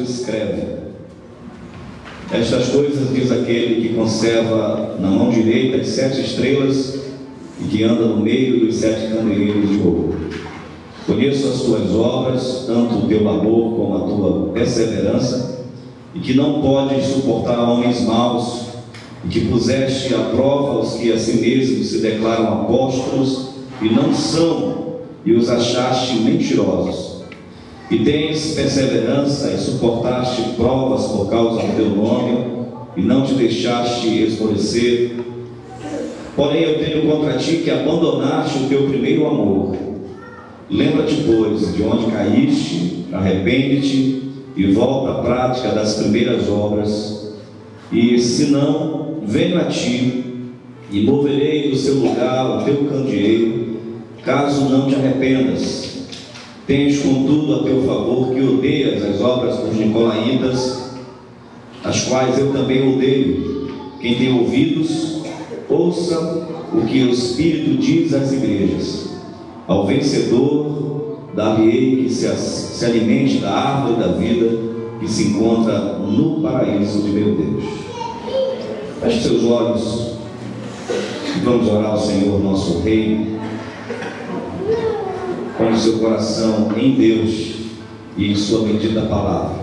escreve: estas coisas diz aquele que conserva na mão direita as 7 estrelas e que anda no meio dos 7 candeeiros de ouro. Conheço as tuas obras, tanto o teu labor como a tua perseverança, e que não podes suportar homens maus, e que puseste à prova os que a si mesmos se declaram apóstolos e não são, e os achaste mentirosos. E tens perseverança e suportaste provas por causa do teu nome, e não te deixaste esmorecer. Porém eu tenho contra ti que abandonaste o teu primeiro amor. Lembra-te, pois, de onde caíste, arrepende-te e volta à prática das primeiras obras. E se não, venho a ti e moverei do seu lugar o teu candeeiro, caso não te arrependas. Tens, contudo, a teu favor que odeias as obras dos nicolaítas, as quais eu também odeio. Quem tem ouvidos, ouça o que o Espírito diz às igrejas. Ao vencedor, dar-lhe-ei que se alimente da árvore da vida, que se encontra no paraíso de meu Deus. Feche seus olhos e vamos orar ao Senhor, nosso Rei. Põe o seu coração em Deus e em sua bendita palavra.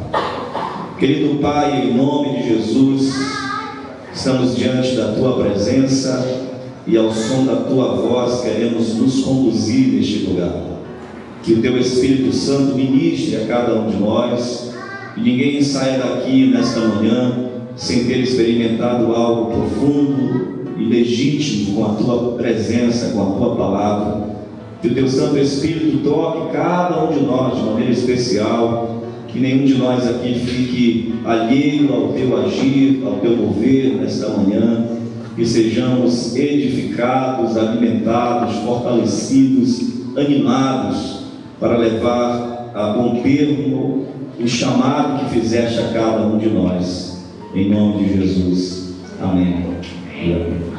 Querido Pai, em nome de Jesus, estamos diante da Tua presença e ao som da Tua voz queremos nos conduzir neste lugar. Que o Teu Espírito Santo ministre a cada um de nós, e ninguém saia daqui nesta manhã sem ter experimentado algo profundo e legítimo com a Tua presença, com a Tua palavra. Que o Teu Santo Espírito toque cada um de nós de maneira especial, que nenhum de nós aqui fique alheio ao Teu agir, ao Teu mover nesta manhã, que sejamos edificados, alimentados, fortalecidos, animados, para levar a bom termo o chamado que fizeste a cada um de nós, em nome de Jesus. Amém. Amém.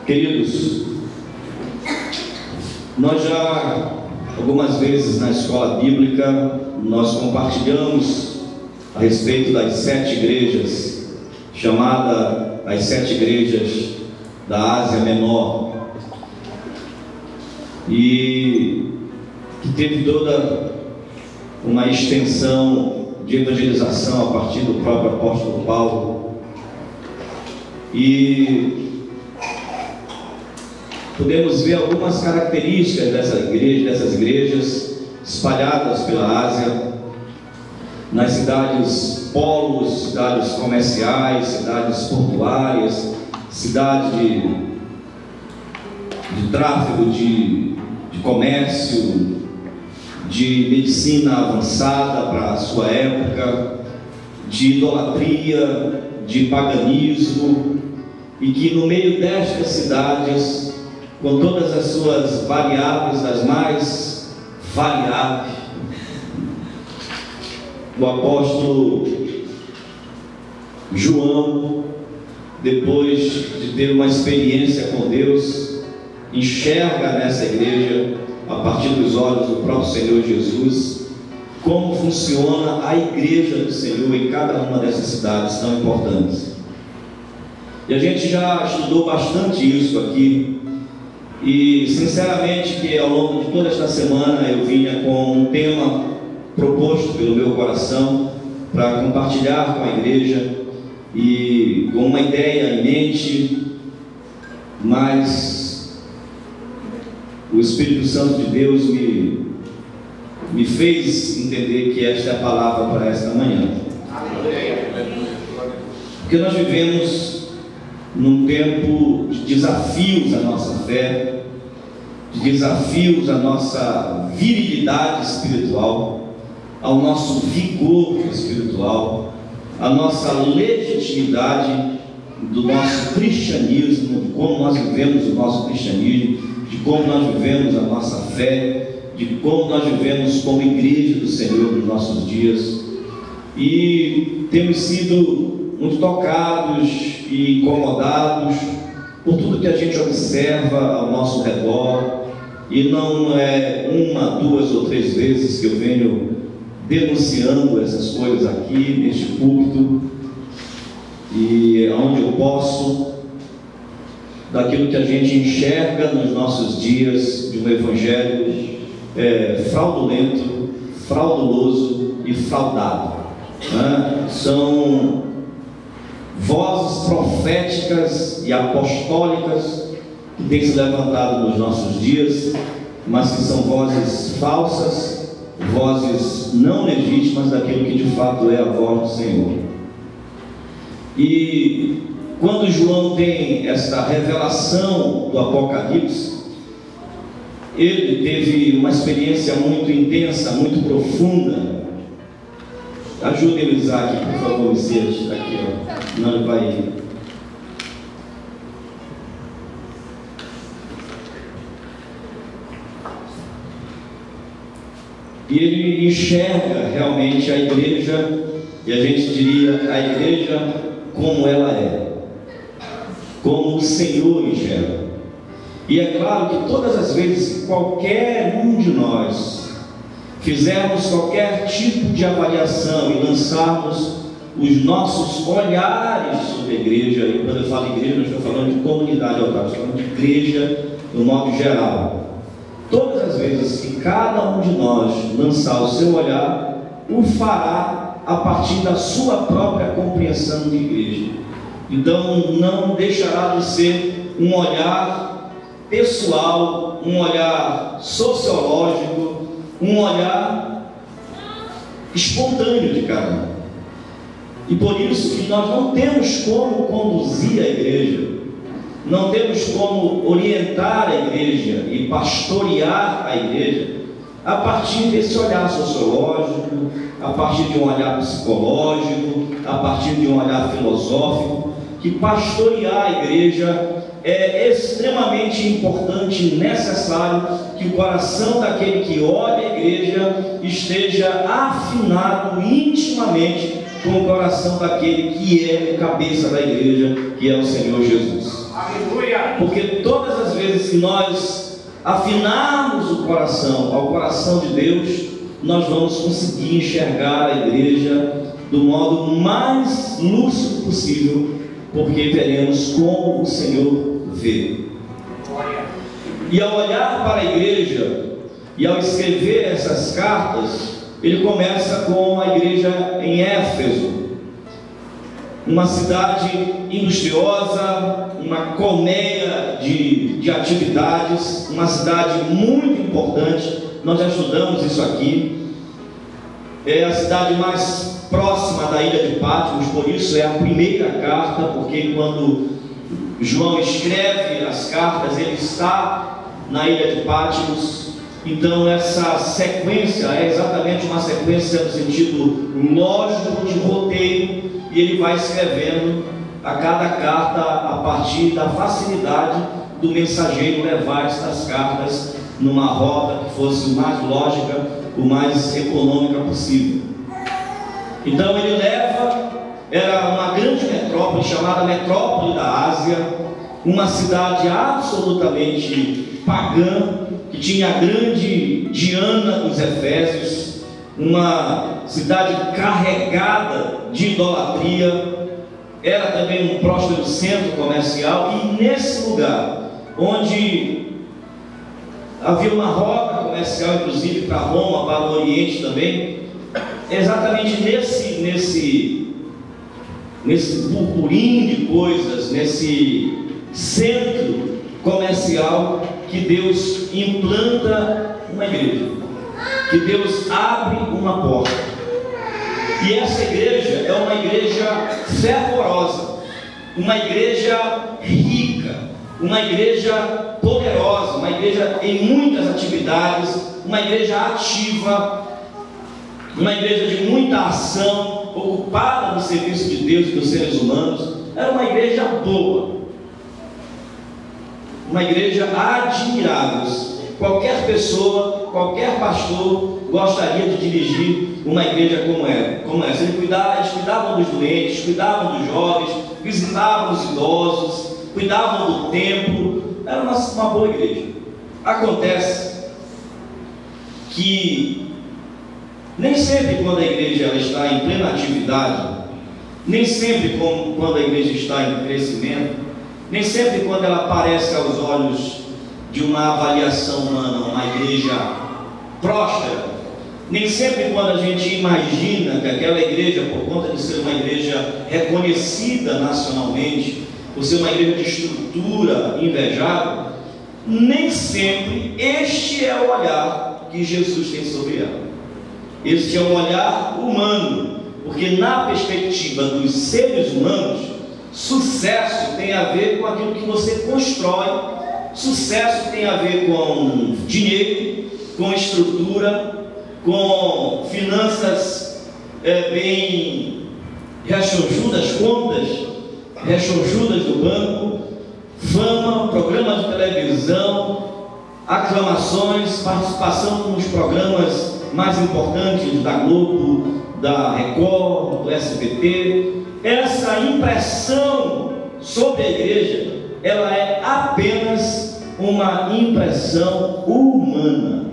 Queridos, nós já algumas vezes na escola bíblica nós compartilhamos a respeito das 7 igrejas, chamada as 7 igrejas da Ásia Menor, e que teve toda uma extensão de evangelização a partir do próprio apóstolo Paulo. E podemos ver algumas características dessas igrejas espalhadas pela Ásia, nas cidades polos, cidades comerciais, cidades portuárias, cidades de tráfego, de comércio, de medicina avançada para a sua época, de idolatria, de paganismo, e que no meio destas cidades, com todas as suas variáveis, das mais variáveis, o apóstolo João, depois de ter uma experiência com Deus, enxerga nessa igreja, a partir dos olhos do próprio Senhor Jesus, como funciona a igreja do Senhor em cada uma dessas cidades tão importantes. E a gente já estudou bastante isso aqui, e sinceramente que ao longo de toda esta semana eu vinha com um tema proposto pelo meu coração para compartilhar com a igreja, e com uma ideia em mente, mas o Espírito Santo de Deus me fez entender que esta é a palavra para esta manhã. Porque nós vivemos num tempo de desafios à nossa fé, de desafios à nossa virilidade espiritual, ao nosso vigor espiritual, à nossa legitimidade do nosso cristianismo, de como nós vivemos o nosso cristianismo, de como nós vivemos a nossa fé, de como nós vivemos como igreja do Senhor nos nossos dias. E temos sido muito tocados e incomodados por tudo que a gente observa ao nosso redor, e não é uma, duas ou três vezes que eu venho denunciando essas coisas aqui, neste púlpito, e onde eu posso, daquilo que a gente enxerga nos nossos dias de um evangelho fraudulento, frauduloso e fraudado, né? São vozes proféticas e apostólicas que têm se levantado nos nossos dias, mas que são vozes falsas, vozes não legítimas daquilo que de fato é a voz do Senhor. E quando João tem esta revelação do Apocalipse, ele teve uma experiência muito intensa, muito profunda. Ajude ele, Isaac, por favor, Vicente, aqui, ó. Não, ele vai ir. E ele enxerga realmente a igreja, e a gente diria a igreja como ela é, como o Senhor enxerga. E é claro que todas as vezes que qualquer um de nós fizermos qualquer tipo de avaliação e lançarmos os nossos olhares sobre a igreja, e quando eu falo igreja, eu estou falando de comunidade local, estou falando de igreja no modo geral. Todas as vezes que cada um de nós lançar o seu olhar, o fará a partir da sua própria compreensão de igreja. Então não deixará de ser um olhar pessoal, um olhar sociológico, um olhar espontâneo de cada um. E por isso que nós não temos como conduzir a igreja, não temos como orientar a igreja e pastorear a igreja a partir desse olhar sociológico, a partir de um olhar psicológico, a partir de um olhar filosófico, que pastorear a igreja é extremamente importante e necessário que o coração daquele que olha a igreja esteja afinado intimamente com o coração daquele que é o cabeça da igreja, que é o Senhor Jesus. Aleluia! Porque todas as vezes que nós afinarmos o coração ao coração de Deus, nós vamos conseguir enxergar a igreja do modo mais lúcido possível, porque veremos como o Senhor vê. E ao olhar para a igreja e ao escrever essas cartas, ele começa com a igreja em Éfeso, uma cidade industriosa, uma colmeia de atividades, uma cidade muito importante. Nós já estudamos isso aqui. É a cidade mais próxima da ilha de Patmos, por isso é a primeira carta, porque quando João escreve as cartas, ele está na ilha de Patmos. Então essa sequência é exatamente uma sequência no sentido lógico de roteiro, e ele vai escrevendo a cada carta a partir da facilidade do mensageiro levar estas cartas numa rota que fosse o mais lógica, o mais econômica possível. Então ele era uma grande metrópole chamada Metrópole da Ásia, uma cidade absolutamente pagã, que tinha a grande Diana dos Efésios, uma cidade carregada de idolatria, era também um próspero centro comercial, e nesse lugar, onde havia uma rota comercial, inclusive para Roma, para o Oriente também, exatamente nesse burburinho de coisas, nesse centro comercial, que Deus implanta uma igreja, que Deus abre uma porta. E essa igreja é uma igreja fervorosa, uma igreja rica, uma igreja poderosa, uma igreja em muitas atividades, uma igreja ativa, uma igreja de muita ação, ocupada no serviço de Deus e dos seres humanos. Era uma igreja boa, uma igreja admirável. Qualquer pessoa, qualquer pastor gostaria de dirigir uma igreja como essa. Eles cuidavam dos doentes, cuidavam dos jovens, visitavam os idosos, cuidavam do templo. Era uma boa igreja. Acontece que Nem sempre quando a igreja ela está em plena atividade, nem sempre quando a igreja está em crescimento, nem sempre quando ela aparece aos olhos de uma avaliação humana, uma igreja próspera, nem sempre quando a gente imagina que aquela igreja, por conta de ser uma igreja reconhecida nacionalmente, por ser uma igreja de estrutura invejável, nem sempre este é o olhar que Jesus tem sobre ela. Este é um olhar humano, porque na perspectiva dos seres humanos, sucesso tem a ver com aquilo que você constrói, sucesso tem a ver com dinheiro, com estrutura, com finanças bem rechonchudas, contas rechonchudas do banco, fama, programas de televisão, aclamações, participação nos programas mais importantes da Globo, da Record, do SBT. Essa impressão sobre a igreja, ela é apenas uma impressão humana.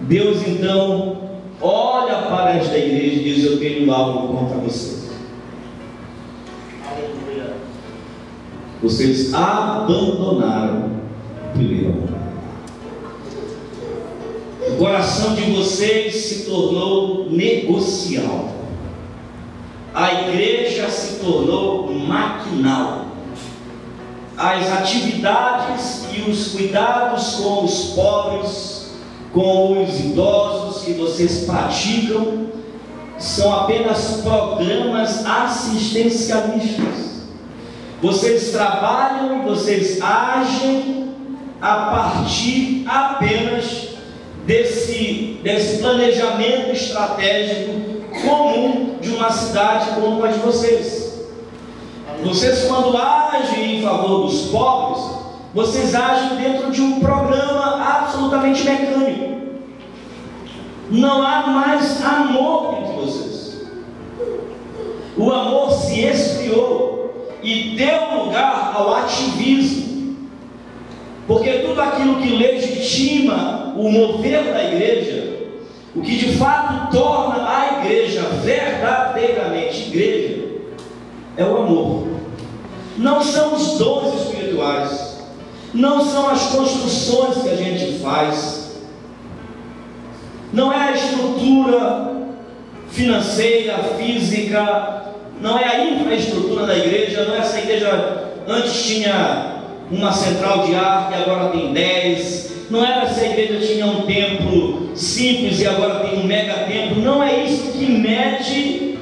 Deus então olha para esta igreja e diz: eu tenho algo contra vocês. Aleluia. Vocês abandonaram o primeiro amor. O coração de vocês se tornou negocial. A igreja se tornou maquinal. As atividades e os cuidados com os pobres, com os idosos que vocês praticam, são apenas programas assistencialistas. Vocês trabalham e vocês agem a partir apenas desse planejamento estratégico comum de uma cidade como a de vocês. Vocês, quando agem em favor dos pobres, vocês agem dentro de um programa absolutamente mecânico. Não há mais amor entre vocês. O amor se esfriou e deu lugar ao ativismo, porque tudo aquilo que legitima o mover da igreja, o que de fato torna a igreja verdadeiramente igreja, é o amor. Não são os dons espirituais, não são as construções que a gente faz, não é a estrutura financeira, física, não é a infraestrutura da igreja. Não é essa igreja antes tinha uma central de ar e agora tem 10. Não era essa igreja tinha um templo simples e agora tem um mega templo. Não é isso que mede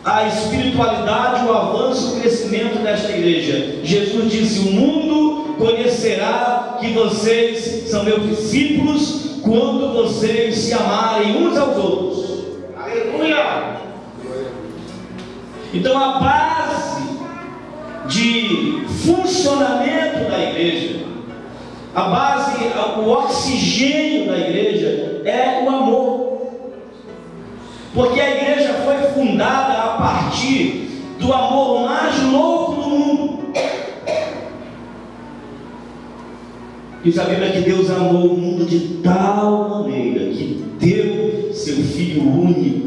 a espiritualidade, o avanço, o crescimento desta igreja. Jesus disse: o mundo conhecerá que vocês são meus discípulos quando vocês se amarem uns aos outros. Aleluia! Então a base de funcionamento da igreja, a base, o oxigênio da igreja é o amor. Porque a igreja foi fundada a partir do amor mais louco do mundo. Diz a Bíblia que Deus amou o mundo de tal maneira que deu seu Filho único.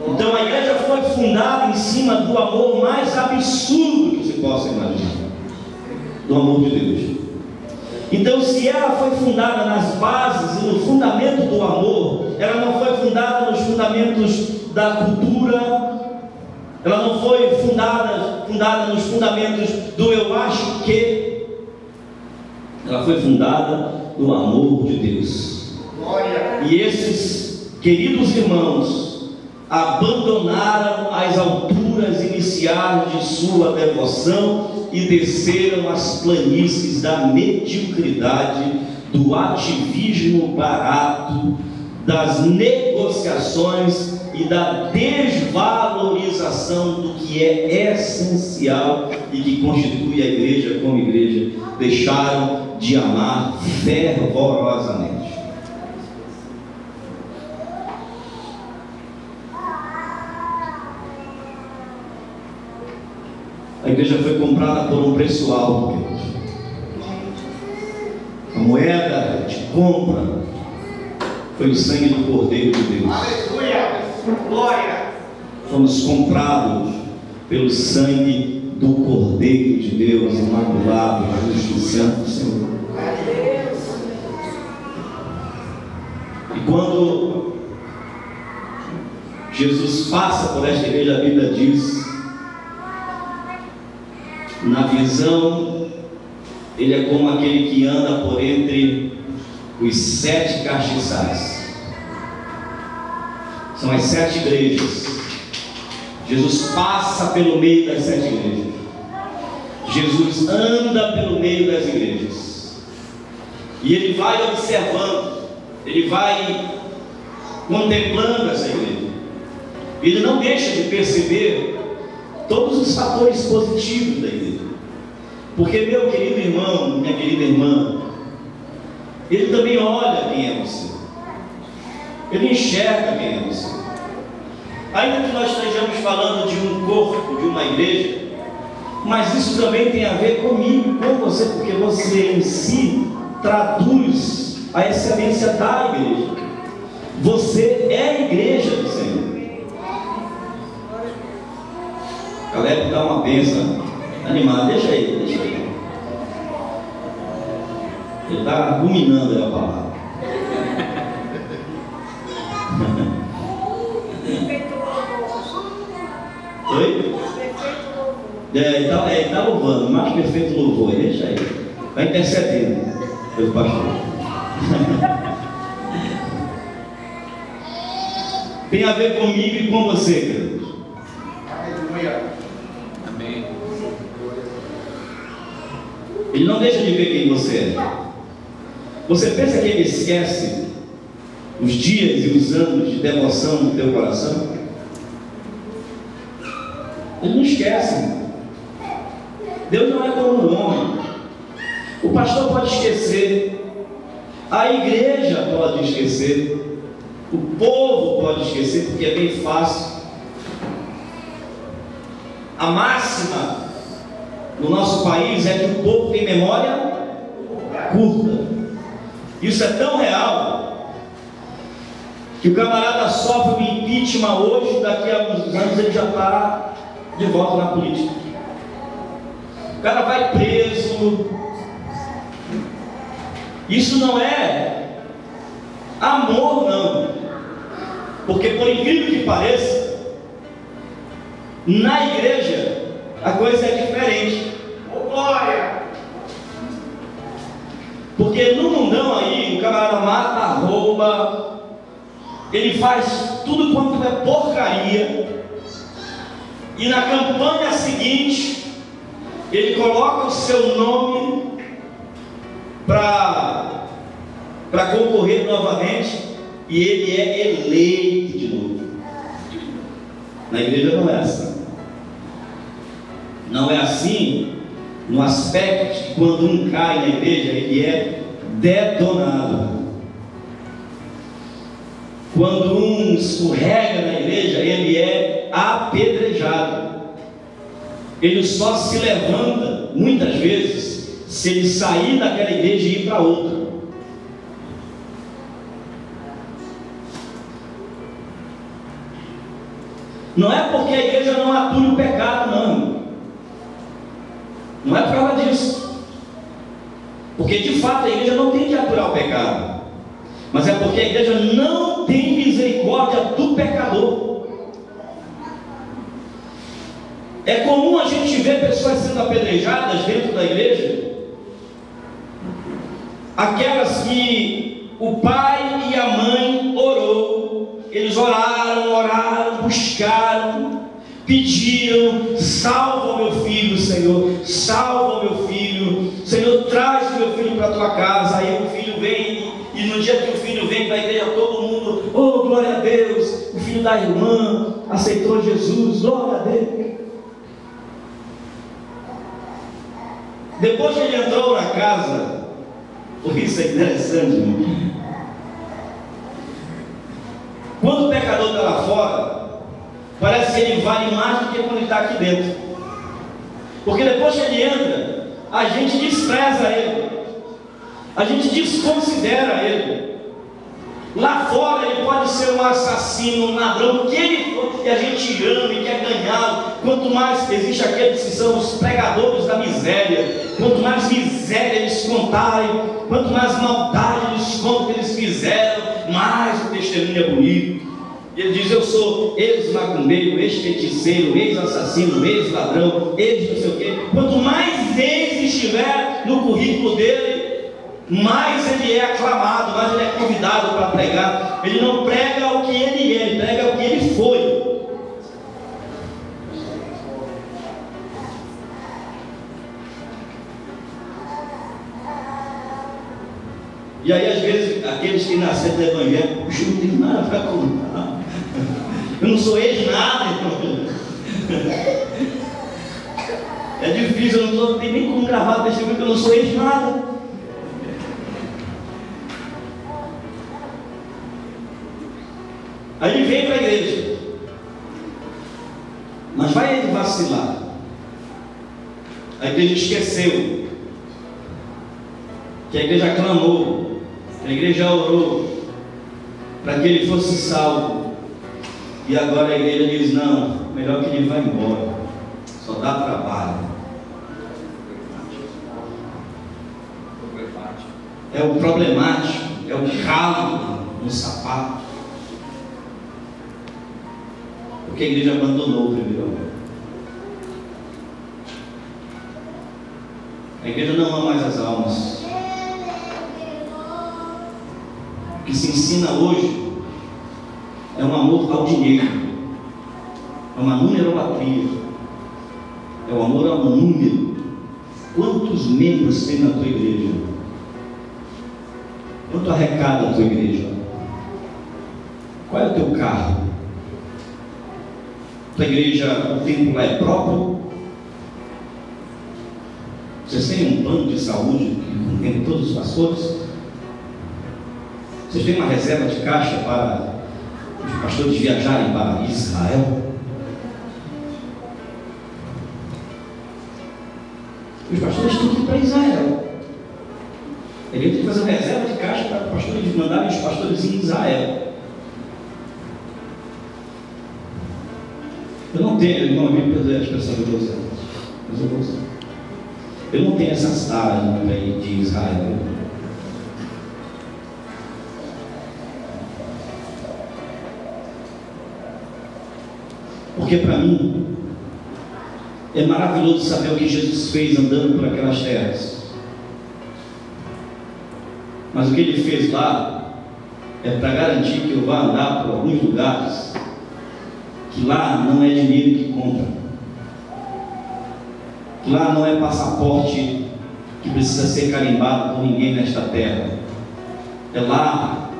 Então a igreja foi fundada em cima do amor mais absurdo que se possa imaginar, do amor de Deus. Então, se ela foi fundada nas bases e no fundamento do amor, ela não foi fundada nos fundamentos da cultura, ela não foi fundada nos fundamentos do eu acho que, ela foi fundada no amor de Deus. Glória. E esses queridos irmãos abandonaram as alturas iniciais de sua devoção e desceram as planícies da mediocridade, do ativismo barato, das negociações e da desvalorização do que é essencial e que constitui a igreja como igreja. Deixaram de amar fervorosamente. A igreja foi comprada por um preço alto. A moeda de compra foi o sangue do Cordeiro de Deus. Aleluia! Glória! Fomos comprados pelo sangue do Cordeiro de Deus, imaculado, justo e santo, Senhor. E quando Jesus passa por esta igreja, a Bíblia diz, na visão, ele é como aquele que anda por entre os 7 castiçais. São as 7 igrejas. Jesus passa pelo meio das 7 igrejas. Jesus anda pelo meio das igrejas. E ele vai observando, ele vai contemplando essa igreja. Ele não deixa de perceber todos os fatores positivos da igreja. Porque, meu querido irmão, minha querida irmã, ele também olha quem é você. Ele enxerga quem é você. Ainda que nós estejamos falando de um corpo, de uma igreja, mas isso também tem a ver comigo, com você, porque você em si traduz a excelência da igreja. Você é a igreja do Senhor. Caleb dá uma bênção animada, deixa aí. Ele está ruminando a palavra. Oi? Ele está louvando, mais perfeito louvor, deixa aí. Está intercedendo pelo pastor. Tem a ver comigo e com você, queridos. Amém. Ele não deixa de ver quem você é. Você pensa que ele esquece os dias e os anos de devoção no teu coração? Ele não esquece. Deus não é como um homem. O pastor pode esquecer, a igreja pode esquecer, o povo pode esquecer, porque é bem fácil. A máxima no nosso país é que o povo tem memória curta. Isso é tão real que o camarada sofre um impeachment hoje, daqui a uns anos ele já está de volta na política. O cara vai preso. Isso não é amor, não. Porque, por incrível que pareça, na igreja a coisa é diferente. Oh, glória! Porque no mundão aí, o camarada mata, rouba, ele faz tudo quanto é porcaria, e na campanha seguinte, ele coloca o seu nome para concorrer novamente, e ele é eleito de novo. Na igreja não é assim. Não é assim no aspecto de que quando um cai na igreja, ele é detonado. Quando um escorrega na igreja, ele é apedrejado. Ele só se levanta, muitas vezes, se ele sair daquela igreja e ir para outra. Não é porque a igreja não atua o pecado, não. Não é por causa disso. Porque de fato a igreja não tem que aturar o pecado. Mas é porque a igreja não tem misericórdia do pecador. É comum a gente ver pessoas sendo apedrejadas dentro da igreja, aquelas que o pai e a mãe orou, eles oraram, buscaram, pediram: salva o meu filho, Senhor, salva o meu filho, Senhor, traz o meu filho para a tua casa. Aí o filho vem, e no dia que o filho vem para a igreja, todo mundo: oh, glória a Deus, o filho da irmã aceitou Jesus, glória a Deus. Depois que ele entrou na casa, isso é interessante, irmão. Quando o pecador está lá fora, parece que ele vale mais do que quando ele está aqui dentro. Porque depois que ele entra, a gente despreza ele, a gente desconsidera ele. Lá fora ele pode ser um assassino, um ladrão, o que ele for, e a gente ama e quer ganhá-lo. Quanto mais existe aqueles que são os pregadores da miséria, quanto mais miséria eles contarem, quanto mais maldade eles contam que eles fizeram, mais o testemunho é bonito. Ele diz: eu sou ex-macumbeiro, ex-feiticeiro, ex-assassino, ex-ladrão, ex-não sei o quê. Quanto mais ex estiver no currículo dele, mais ele é aclamado, mais ele é convidado para pregar. Ele não prega o que ele é, ele prega o que ele foi. E aí, às vezes, aqueles que nasceram do Evangelho, puxa, não tem nada para contar. Eu não sou ex-nada, irmão. É difícil, eu não tenho nem como gravar testemunho, porque eu não sou ex-nada. Aí ele vem para a igreja, mas vai ele vacilar. A igreja esqueceu que a igreja clamou, que a igreja orou para que ele fosse salvo, e agora a igreja diz: não, melhor que ele vá embora, só dá trabalho. É o problemático, é o calo no sapato, porque a igreja abandonou o primeiro amor. A igreja não ama mais as almas. O que se ensina hoje é um amor ao dinheiro, é uma numerolatria, é o amor ao número. Quantos membros tem na tua igreja? Quanto arrecada a tua igreja? Qual é o teu carro? Tua igreja, o templo lá é próprio? Vocês têm um plano de saúde que contém todos os pastores? Vocês têm uma reserva de caixa para os pastores viajarem para Israel? Os pastores têm que ir para Israel. A igreja tem que fazer uma reserva de caixa para os pastores mandarem os pastores em Israel. Eu não tenho, irmão, amigo, perdoe a expressão que eu vou usar, mas eu vou usar. Eu não tenho essas taras para ir de Israel. Porque para mim é maravilhoso saber o que Jesus fez andando por aquelas terras. Mas o que ele fez lá é para garantir que eu vá andar por alguns lugares que lá não é dinheiro que compra, que lá não é passaporte que precisa ser carimbado por ninguém nesta terra. É lá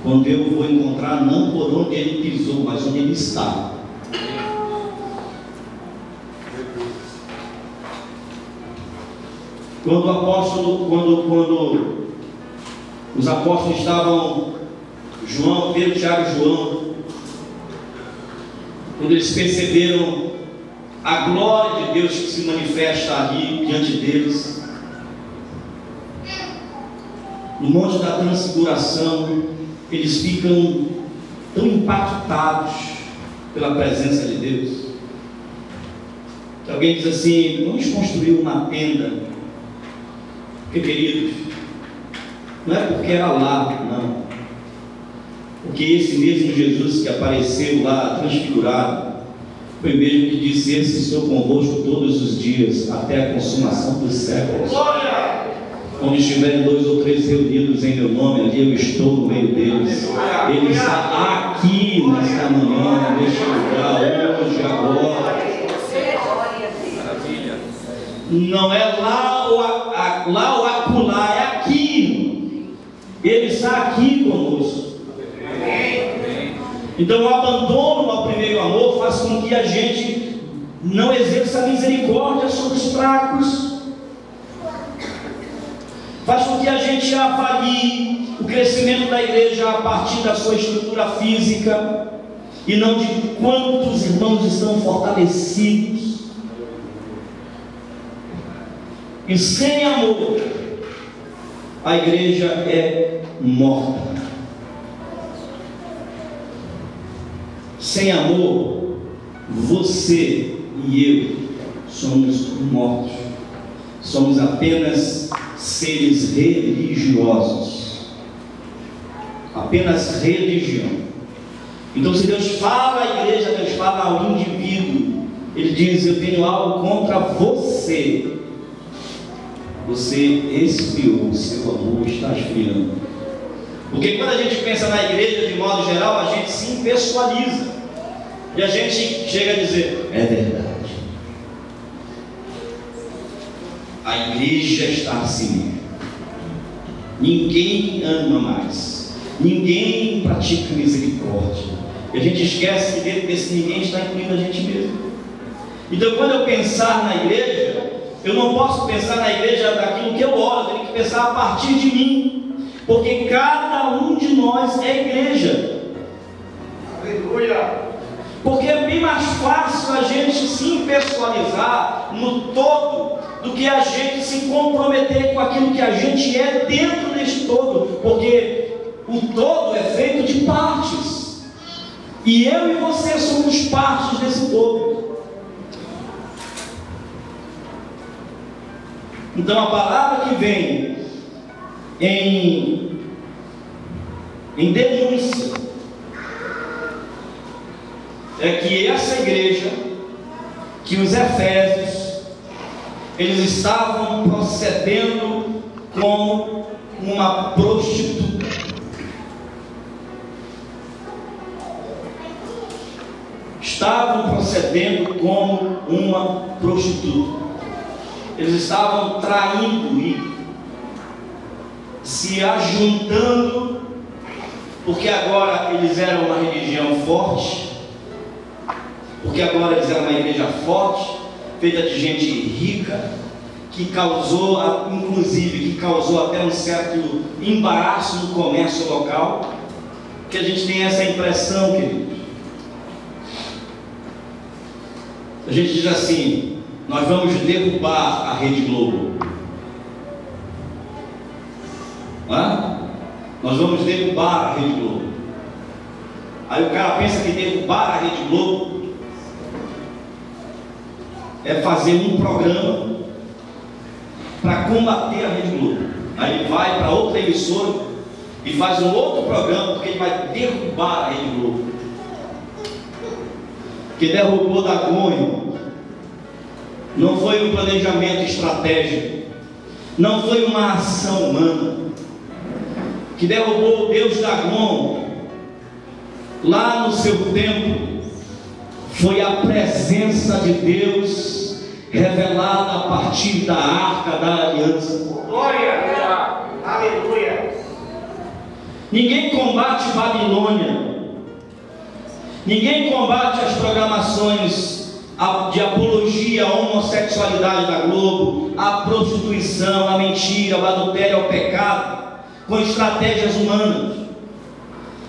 quando eu vou encontrar não por onde ele pisou, mas onde ele está. Quando o apóstolo, quando os apóstolos estavam, João, Pedro, Tiago e João, quando eles perceberam a glória de Deus que se manifesta ali diante deles, no Monte da Transfiguração, eles ficam tão impactados pela presença de Deus, que alguém diz assim: vamos construir uma tenda. Porque, queridos, não é porque era lá, não. Porque esse mesmo Jesus que apareceu lá transfigurado foi o mesmo que disse: esse estou convosco todos os dias até a consumação dos séculos. Onde estiverem 2 ou 3 reunidos em meu nome, ali eu estou no meio deles. Ele está aqui nesta manhã, neste lugar, hoje, agora. Não é lá ou acolá, é aqui. Ele está aqui conosco. Então o abandono ao primeiro amor faz com que a gente não exerça misericórdia sobre os fracos, faz com que a gente avalie o crescimento da igreja a partir da sua estrutura física e não de quantos irmãos estão fortalecidos. E sem amor, a igreja é morta. Sem amor, você e eu somos mortos. Somos apenas seres religiosos. Apenas religião. Então, se Deus fala à igreja, Deus fala ao indivíduo. Ele diz: eu tenho algo contra você. Você esfriou, o seu amor está esfriando. Porque quando a gente pensa na igreja de modo geral, a gente se impessoaliza. E a gente chega a dizer: é verdade. A igreja está assim. Ninguém ama mais. Ninguém pratica misericórdia. E a gente esquece que dentro desse ninguém está incluindo a gente mesmo. Então, quando eu pensar na igreja, eu não posso pensar na igreja daquilo que eu oro, eu tenho que pensar a partir de mim. Porque cada um de nós é igreja. Aleluia. Porque é bem mais fácil a gente se impessoalizar no todo do que a gente se comprometer com aquilo que a gente é dentro deste todo. Porque o todo é feito de partes. E eu e você somos partes desse todo. Então a palavra que vem em denúncia é que essa igreja, que os Efésios, eles estavam procedendo como uma prostituta. Estavam procedendo como uma prostituta. Eles estavam traindo e se ajuntando, porque agora eles eram uma religião forte, porque agora eles eram uma igreja forte, feita de gente rica, que causou, inclusive, que causou até um certo embaraço no comércio local, que a gente tem essa impressão, queridos. A gente diz assim: nós vamos derrubar a Rede Globo. Nós vamos derrubar a Rede Globo. Aí o cara pensa que derrubar a Rede Globo é fazer um programa para combater a Rede Globo. Aí ele vai para outra emissora e faz um outro programa, porque ele vai derrubar a Rede Globo. Que derrubou Dagonho não foi um planejamento estratégico, não foi uma ação humana. Que derrubou o Deus Dagon lá no seu templo foi a presença de Deus revelada a partir da Arca da Aliança. Glória! Aleluia! Ninguém combate Babilônia, ninguém combate as programações de apologia à homossexualidade da Globo, à prostituição, à mentira, ao adultério, ao pecado, com estratégias humanas.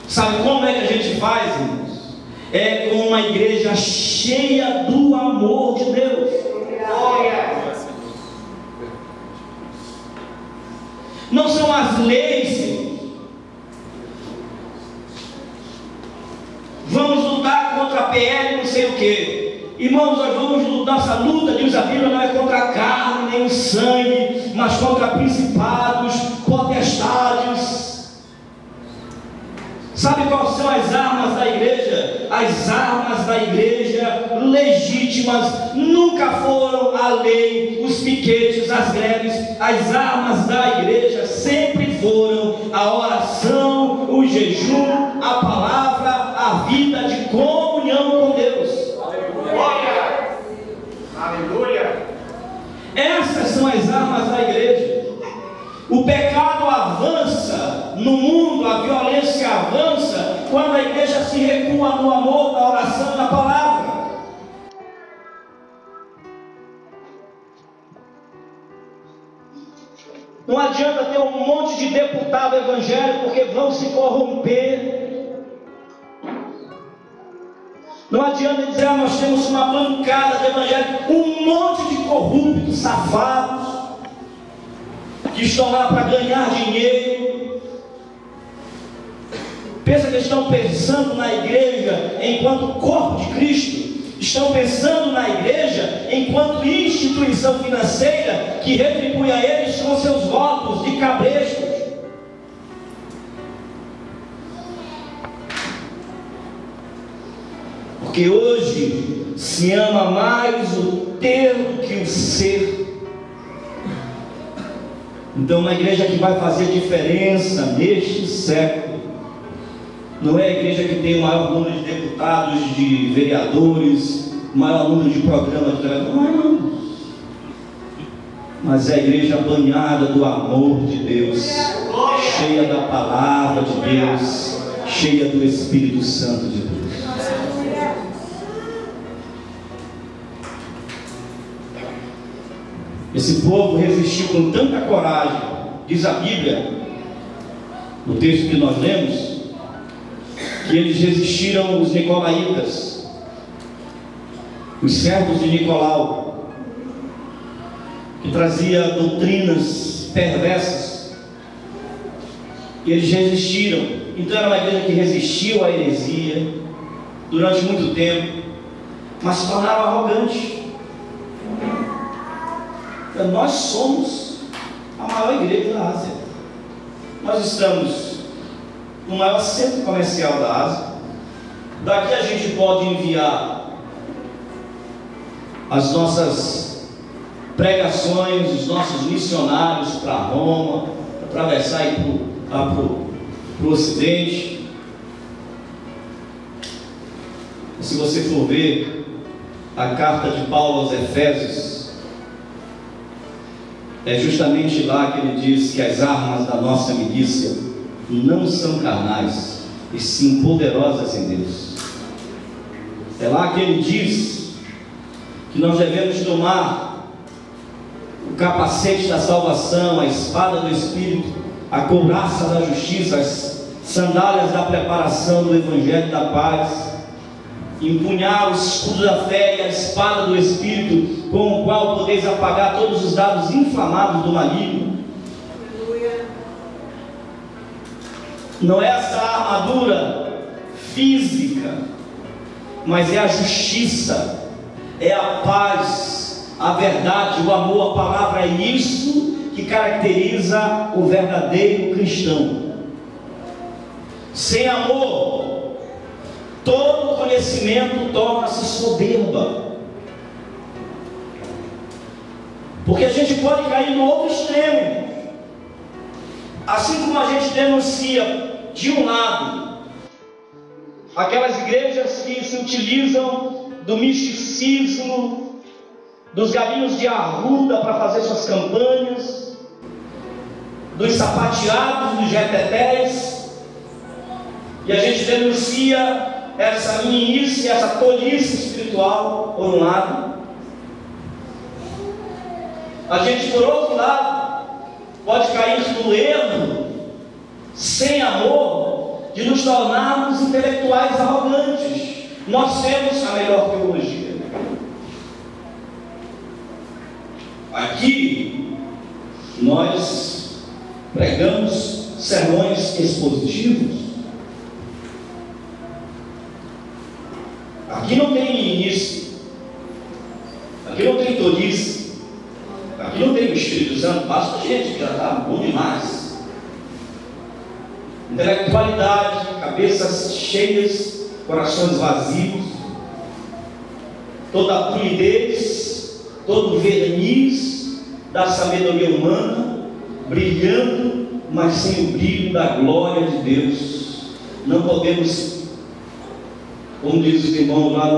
Sabe como é que a gente faz, irmãos? É com uma igreja cheia do amor de Deus. Glória! Não são as leis, irmãos. Vamos lutar contra a PL, não sei o que. Irmãos, nós vamos lutar. Nossa luta, diz a Bíblia, não é contra a carne nem o sangue, mas contra principados, potestades. Sabe quais são as armas da igreja? As armas da igreja legítimas nunca foram a lei, os piquetes, as greves. As armas da igreja sempre foram a oração, o jejum, a palavra, a vida de comunhão com Deus. Glória! Aleluia! Essas são as armas da igreja. O pecado avança no mundo, a violência avança quando a igreja se recua no amor, na oração e na palavra. Não adianta ter um monte de deputado evangélico, porque vão se corromper. Não adianta dizer: nós temos uma bancada de evangélicos, um monte de corruptos, safados, que estão lá para ganhar dinheiro. Pensa que estão pensando na igreja enquanto corpo de Cristo? Estão pensando na igreja enquanto instituição financeira que retribui a eles com seus votos de cabrestos? Porque hoje se ama mais o ter do que o ser. Então, uma igreja que vai fazer diferença neste século não é a igreja que tem o maior número de deputados, de vereadores, o maior número de programas de televisão, não. Mas é a igreja banhada do amor de Deus, cheia da palavra de Deus, cheia do Espírito Santo de Deus. Esse povo resistiu com tanta coragem, diz a Bíblia, no texto que nós lemos, que eles resistiram os nicolaítas, os servos de Nicolau, que trazia doutrinas perversas, e eles resistiram. Então era uma igreja que resistiu à heresia durante muito tempo, mas se tornaram arrogantes. Nós somos a maior igreja da Ásia. Nós estamos no maior centro comercial da Ásia. Daqui a gente pode enviar as nossas pregações, os nossos missionários para Roma, atravessar e para o Ocidente. Se você for ver a carta de Paulo aos Efésios, é justamente lá que ele diz que as armas da nossa milícia não são carnais, e sim poderosas em Deus. É lá que ele diz que nós devemos tomar o capacete da salvação, a espada do Espírito, a couraça da justiça, as sandálias da preparação do Evangelho da paz, empunhar o escudo da fé e a espada do Espírito, com o qual podeis apagar todos os dados inflamados do maligno. Não é essa armadura física, mas é a justiça, é a paz, a verdade, o amor, a palavra. É isso que caracteriza o verdadeiro cristão. Sem amor, todo conhecimento torna-se soberba. Porque a gente pode cair no outro extremo. Assim como a gente denuncia, de um lado, aquelas igrejas que se utilizam do misticismo, dos galinhos de arruda para fazer suas campanhas, dos sapateados, dos retetés, e a gente denuncia essa meninice, essa tolice espiritual, por um lado. A gente, por outro lado, pode cair no erro, sem amor, de nos tornarmos intelectuais arrogantes. Nós temos a melhor teologia. Aqui, nós pregamos sermões expositivos. Aqui não tem início, aqui não tem tolice, aqui não tem o Espírito Santo. Basta a gente, que já está bom demais. Intelectualidade, cabeças cheias, corações vazios, toda a polidez, todo o verniz da sabedoria humana, brilhando, mas sem o brilho da glória de Deus. Não podemos, como diz os irmãos lá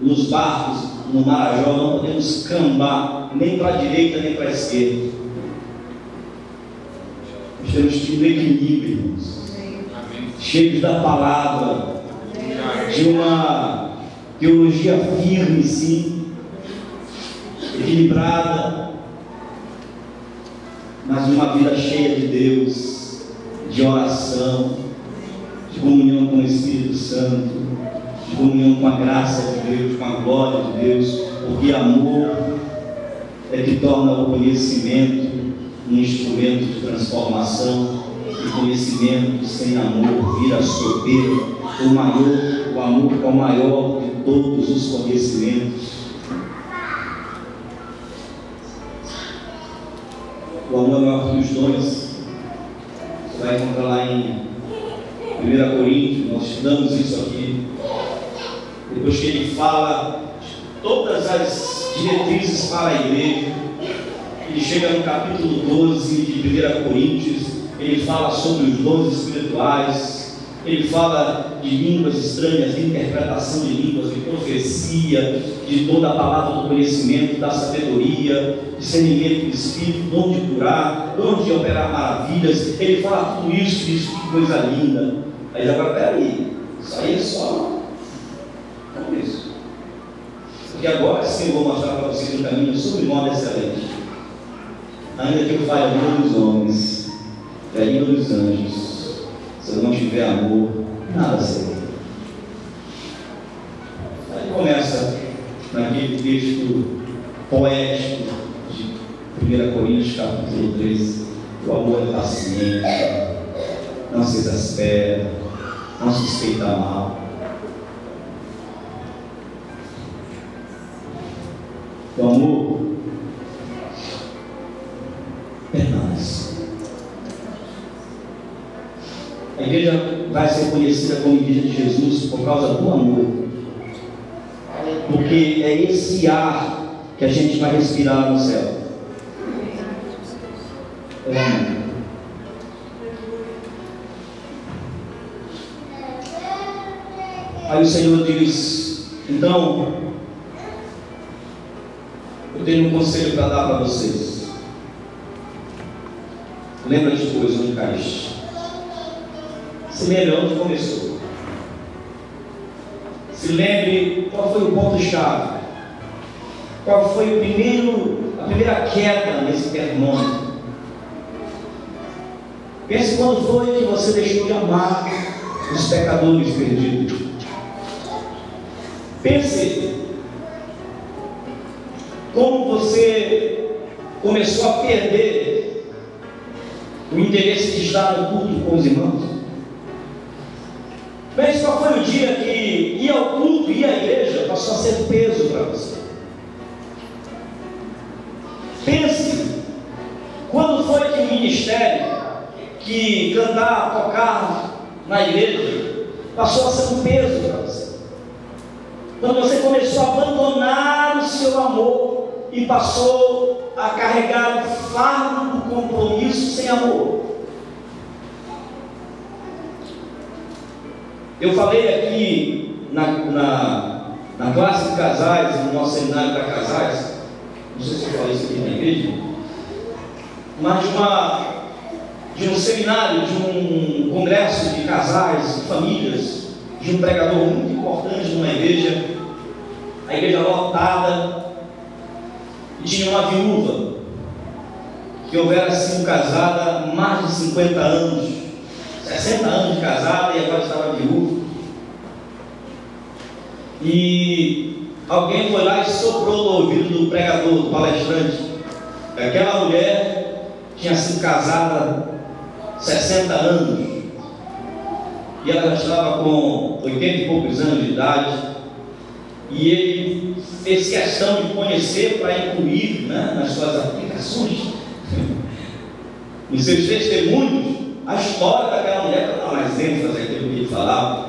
nos barcos, no Marajó, não podemos cambar nem para a direita nem para a esquerda. Nós temos que ter equilíbrio, cheios da palavra, de uma teologia firme, sim, equilibrada, mas uma vida cheia de Deus, de oração, de comunhão com o Espírito Santo, de comunhão com a graça de Deus, com a glória de Deus, porque amor é que torna o conhecimento um instrumento de transformação, e conhecimento sem amor vira soberba. O amor é o maior de todos os conhecimentos. O amor é maior que os dons. Você vai encontrar lá em 1 Coríntios, nós estudamos isso aqui. Depois que ele fala de todas as diretrizes para a igreja, ele chega no capítulo 12 de 1 Coríntios, ele fala sobre os dons espirituais, ele fala de línguas estranhas, de interpretação de línguas, de profecia, de toda a palavra do conhecimento, da sabedoria, discernimento do Espírito, dom de curar, dom de operar maravilhas. Ele fala tudo isso, que coisa linda. Mas agora, peraí, isso aí é só isso. Porque agora sim eu vou mostrar para vocês um caminho sobre modo excelente. Ainda que eu fale a língua dos homens, a língua dos anjos, se eu não tiver amor, nada será. Aí começa naquele texto poético de 1 Coríntios capítulo 13. O amor é paciente, não se exaspera, não suspeita mal. O amor permanece. A igreja vai ser conhecida como Igreja de Jesus por causa do amor, porque é esse ar que a gente vai respirar no céu. É o amor. Aí o Senhor diz: então, eu tenho um conselho para dar para vocês. Lembra de coisa onde caíste. Se lembre onde começou. Se lembre qual foi o ponto-chave. Qual foi a primeira queda nesse termômetro. Pense quando foi que você deixou de amar os pecadores perdidos. Pense como você começou a perder o interesse de estar no culto com os irmãos. Pense qual foi o dia que ir ao culto, ir à igreja, passou a ser peso para você. Pense quando foi que o ministério, que cantar, tocar na igreja, passou a ser um peso para você. Quando você começou a abandonar o seu amor e passou a carregar o fardo do compromisso sem amor. Eu falei aqui na classe de casais, no nosso seminário para casais, não sei se eu falei isso aqui na igreja, mas de um seminário, de um congresso de casais, de famílias, de um pregador muito importante numa igreja, a igreja lotada, e tinha uma viúva que houvera sido casada há mais de 50 anos, 60 anos de casada, e agora estava viúva. E alguém foi lá e soprou no ouvido do pregador, do palestrante, que aquela mulher tinha sido casada 60 anos e ela já estava com 80 e poucos anos de idade, e ele fez questão de conhecer para incluir, né, nas suas aplicações, nos seus testemunhos, a história daquela mulher, para dar mais ênfase àquilo que ele falava.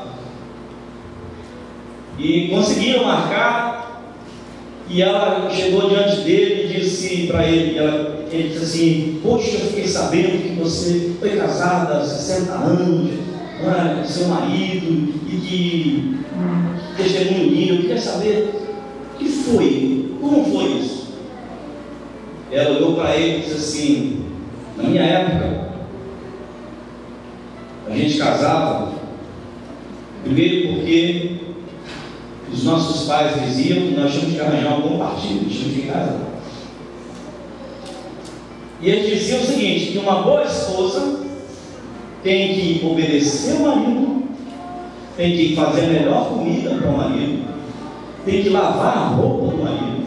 E conseguiram marcar, e ela chegou diante dele e disse para ele, ele disse assim: poxa, eu fiquei sabendo que você foi casada há 60 anos, com seu marido, e que testemunho lindo, eu queria saber o que foi, como foi isso? Ela olhou para ele e disse assim: na minha época, a gente casava, primeiro porque os nossos pais diziam que nós tínhamos que arranjar um bom partido, tínhamos que casar. E eles diziam o seguinte: que uma boa esposa tem que obedecer o marido, tem que fazer a melhor comida para o marido, tem que lavar a roupa do marido,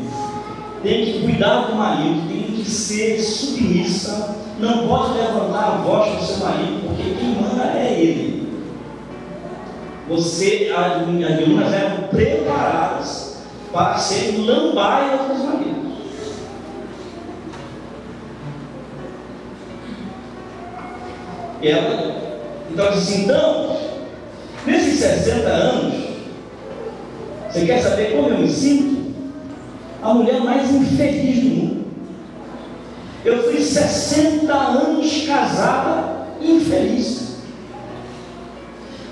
tem que cuidar do marido, tem que ser submissa não pode levantar a voz para o seu marido, porque quem manda é ele. As meninas eram preparadas para serem lambaias dos maridos. E ela, então, disse: então, nesses 60 anos, você quer saber como eu me sinto? A mulher mais infeliz do mundo. Eu fui 60 anos casada infeliz.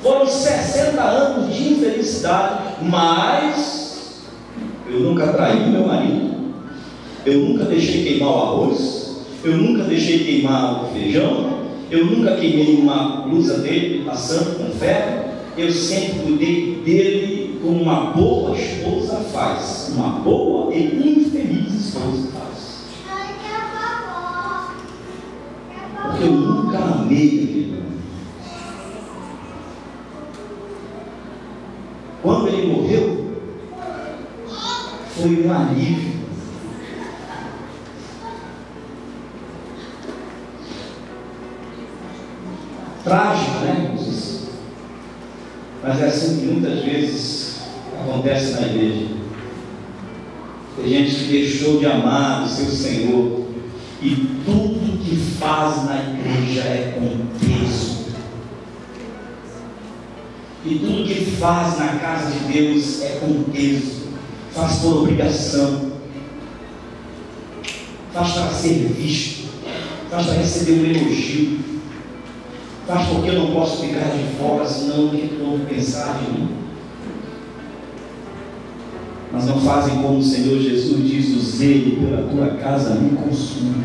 Foram 60 anos de infelicidade, mas eu nunca traí meu marido, eu nunca deixei queimar o arroz, eu nunca deixei queimar o feijão, eu nunca queimei uma blusa dele passando com ferro, eu sempre cuidei dele como uma boa esposa faz, uma boa e infeliz esposa faz. Porque eu nunca amei aquele. Quando ele morreu, foi um alívio. Trágico, né? Mas é assim que muitas vezes acontece na igreja. Tem gente que deixou de amar o seu Senhor, e tudo que faz na igreja é com peso. E tudo que faz na casa de Deus é com peso. Faz por obrigação, faz para ser visto, faz para receber um elogio, faz porque eu não posso ficar de fora, senão o que vão pensar de mim. Mas não fazem como o Senhor Jesus diz: o zelo pela tua casa me consome.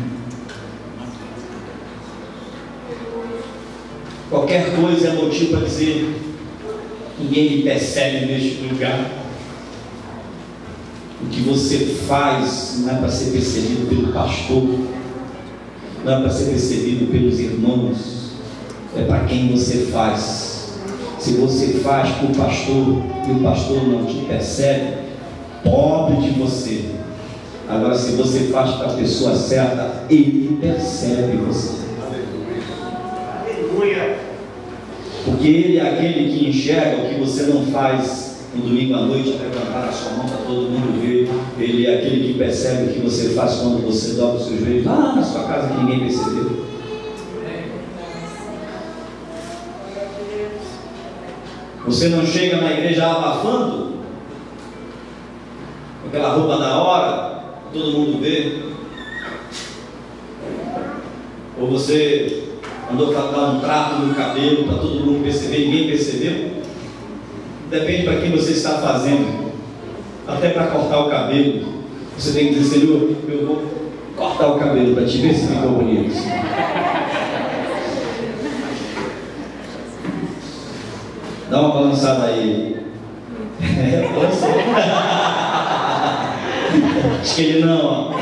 Qualquer coisa é motivo para dizer: ninguém me percebe neste lugar. O que você faz não é para ser percebido pelo pastor, não é para ser percebido pelos irmãos, é para quem você faz. Se você faz para o pastor e o pastor não te percebe, pobre de você. Agora, se você faz para a pessoa certa, ele percebe você. Aleluia. Porque ele é aquele que enxerga o que você não faz no domingo à noite, levantar a sua mão para todo mundo ver. Ele é aquele que percebe o que você faz quando você dobra os seus joelhos lá na sua casa que ninguém percebeu. Você não chega na igreja abafando, com aquela roupa da hora, todo mundo vê. Ou você andou para dar um trato no cabelo para todo mundo perceber, ninguém percebeu. Depende para quem você está fazendo. Até para cortar o cabelo, você tem que dizer: Senhor, eu vou cortar o cabelo para te ver se ficou bonito. Dá uma balançada aí. Acho que ele não, ó.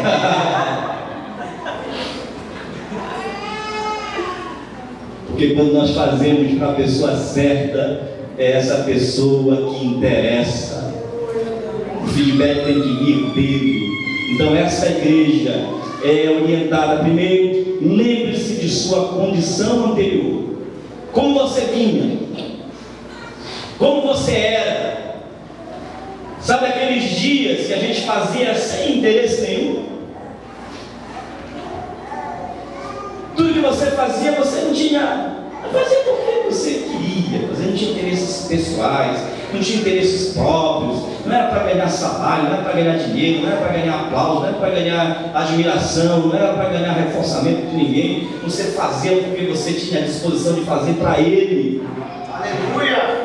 Porque quando nós fazemos para a pessoa certa, é essa pessoa que interessa. O feedback tem que vir dele. Então essa igreja é orientada. Primeiro, lembre-se de sua condição anterior. Como você vinha, como você era. Sabe aqueles dias que a gente fazia sem interesse nenhum? Tudo que você fazia, você não tinha. Fazia porque você queria, você não tinha interesses pessoais, não tinha interesses próprios, não era para ganhar salário, não era para ganhar dinheiro, não era para ganhar aplauso, não era para ganhar admiração, não era para ganhar reforçamento de ninguém. Você fazia porque você tinha a disposição de fazer para Ele. Aleluia.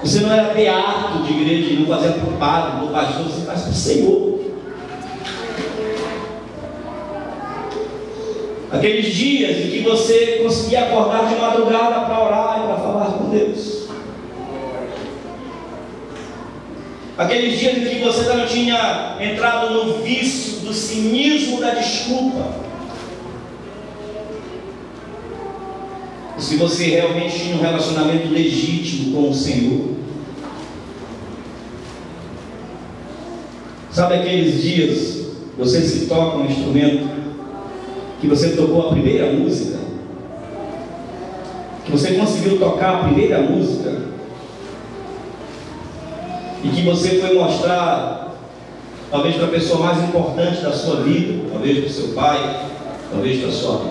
Você não era beato de igreja, não fazia para o padre, para o pastor, você faz para o Senhor. Aqueles dias em que você conseguia acordar de madrugada para orar e para falar com Deus. Aqueles dias em que você não tinha entrado no vício do cinismo da desculpa. Se você realmente tinha um relacionamento legítimo com o Senhor. Sabe aqueles dias, você se toca um instrumento, que você tocou a primeira música, que você conseguiu tocar a primeira música, e que você foi mostrar, talvez para a pessoa mais importante da sua vida, talvez para o seu pai, talvez para a sua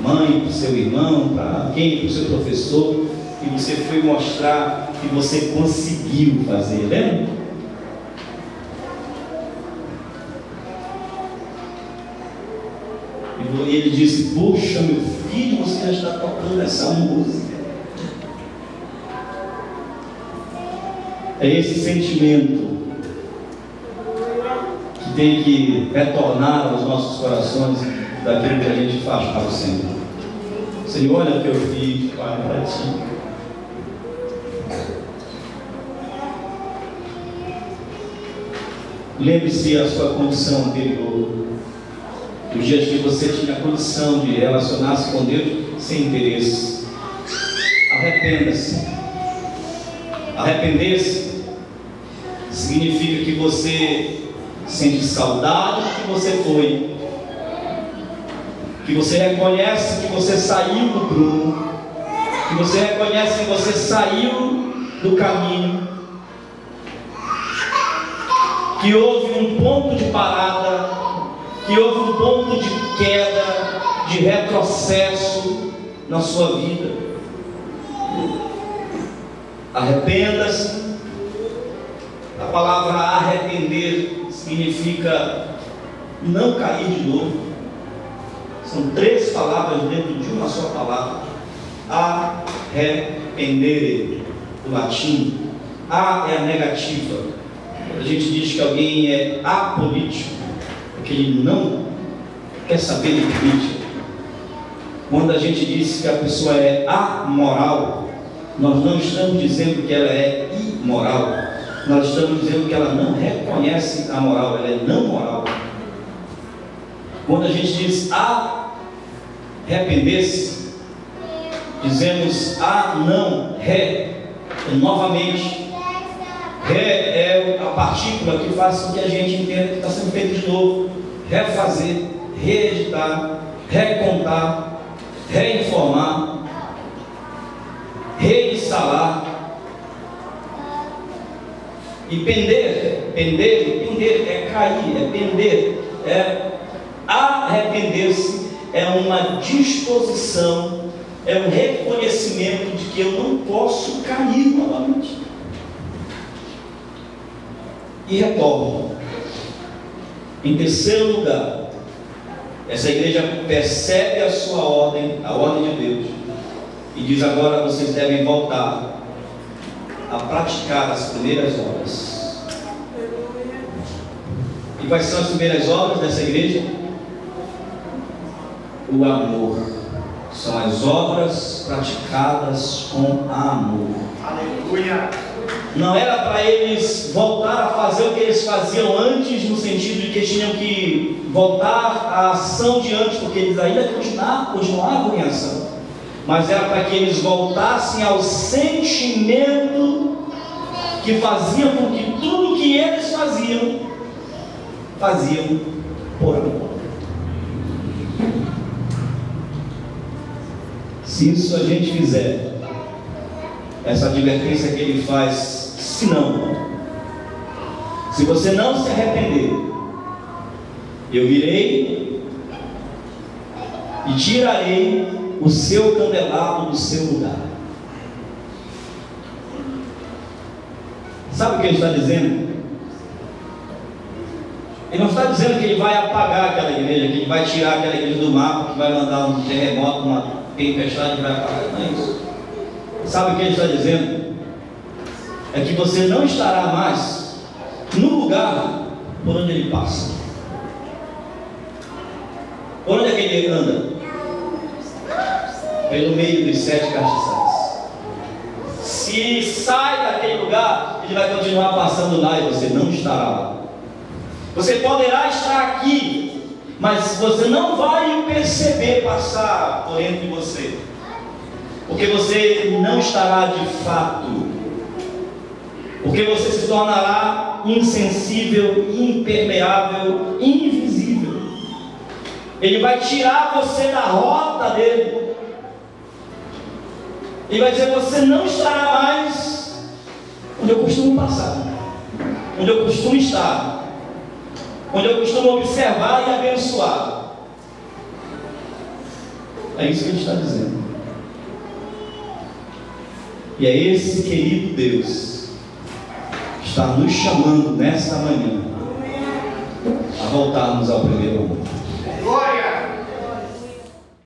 mãe, para o seu irmão, para alguém, para o seu professor, e você foi mostrar que você conseguiu fazer, lembra? E ele disse: puxa, meu filho, você já está tocando essa música. É esse sentimento que tem que retornar aos nossos corações daquilo que a gente faz para o Senhor. Senhor, olha o que eu fiz, Pai, para Ti. Lembre-se a sua condição anterior, os dias que você tinha condição de relacionar-se com Deus sem interesse. Arrependa-se. Arrepender-se significa que você sente saudade do que você foi, que você reconhece que você saiu do prumo, que você reconhece que você saiu do caminho, que houve um ponto de parada, que houve um ponto de queda, de retrocesso na sua vida. Arrependa-se. A palavra arrepender significa não cair de novo. São 3 palavras dentro de uma só palavra. Arrependere, do latim. A é a negativa. A gente diz que alguém é apolítico, porque ele não quer saber de política. Quando a gente diz que a pessoa é amoral, nós não estamos dizendo que ela é imoral, nós estamos dizendo que ela não reconhece a moral, ela é não moral. Quando a gente diz arrepender-se, dizemos não, novamente. É a partícula que faz com que a gente entenda que está sendo feito de novo. Refazer, reeditar, recontar, reinformar, reinstalar. E pender é cair, é pender, é arrepender-se, é uma disposição, é um reconhecimento de que eu não posso cair novamente. E retorno. Em terceiro lugar, essa igreja percebe a sua ordem, a ordem de Deus, e diz: agora vocês devem voltar a praticar as primeiras obras. E quais são as primeiras obras dessa igreja? O amor. São as obras praticadas com amor. Aleluia! Não era para eles voltar a fazer o que eles faziam antes, no sentido de que tinham que voltar à ação de antes, porque eles ainda continuavam em ação, mas era para que eles voltassem ao sentimento que fazia com que tudo que eles faziam por amor. Se isso a gente fizer, essa advertência que ele faz, se você não se arrepender, eu virei e tirarei o seu candelabro do seu lugar. Sabe o que ele está dizendo? Ele não está dizendo que ele vai apagar aquela igreja, que ele vai tirar aquela igreja do mapa, que vai mandar um terremoto, uma tempestade e vai apagar. Não é isso. Sabe o que ele está dizendo? É que você não estará mais no lugar por onde ele passa. Por onde é que ele anda? Pelo meio dos 7 castiçais. Se sai daquele lugar, ele vai continuar passando lá e você não estará lá. Você poderá estar aqui, mas você não vai perceber passar por entre você, porque você não estará de fato, porque você se tornará tornar insensível, impermeável, invisível. Ele vai tirar você da rota dele. Ele vai dizer: você não estará mais onde eu costumo passar, onde eu costumo estar, onde eu costumo observar e abençoar. É isso que ele está dizendo. E é esse querido Deus que está nos chamando nesta manhã a voltarmos ao primeiro amor.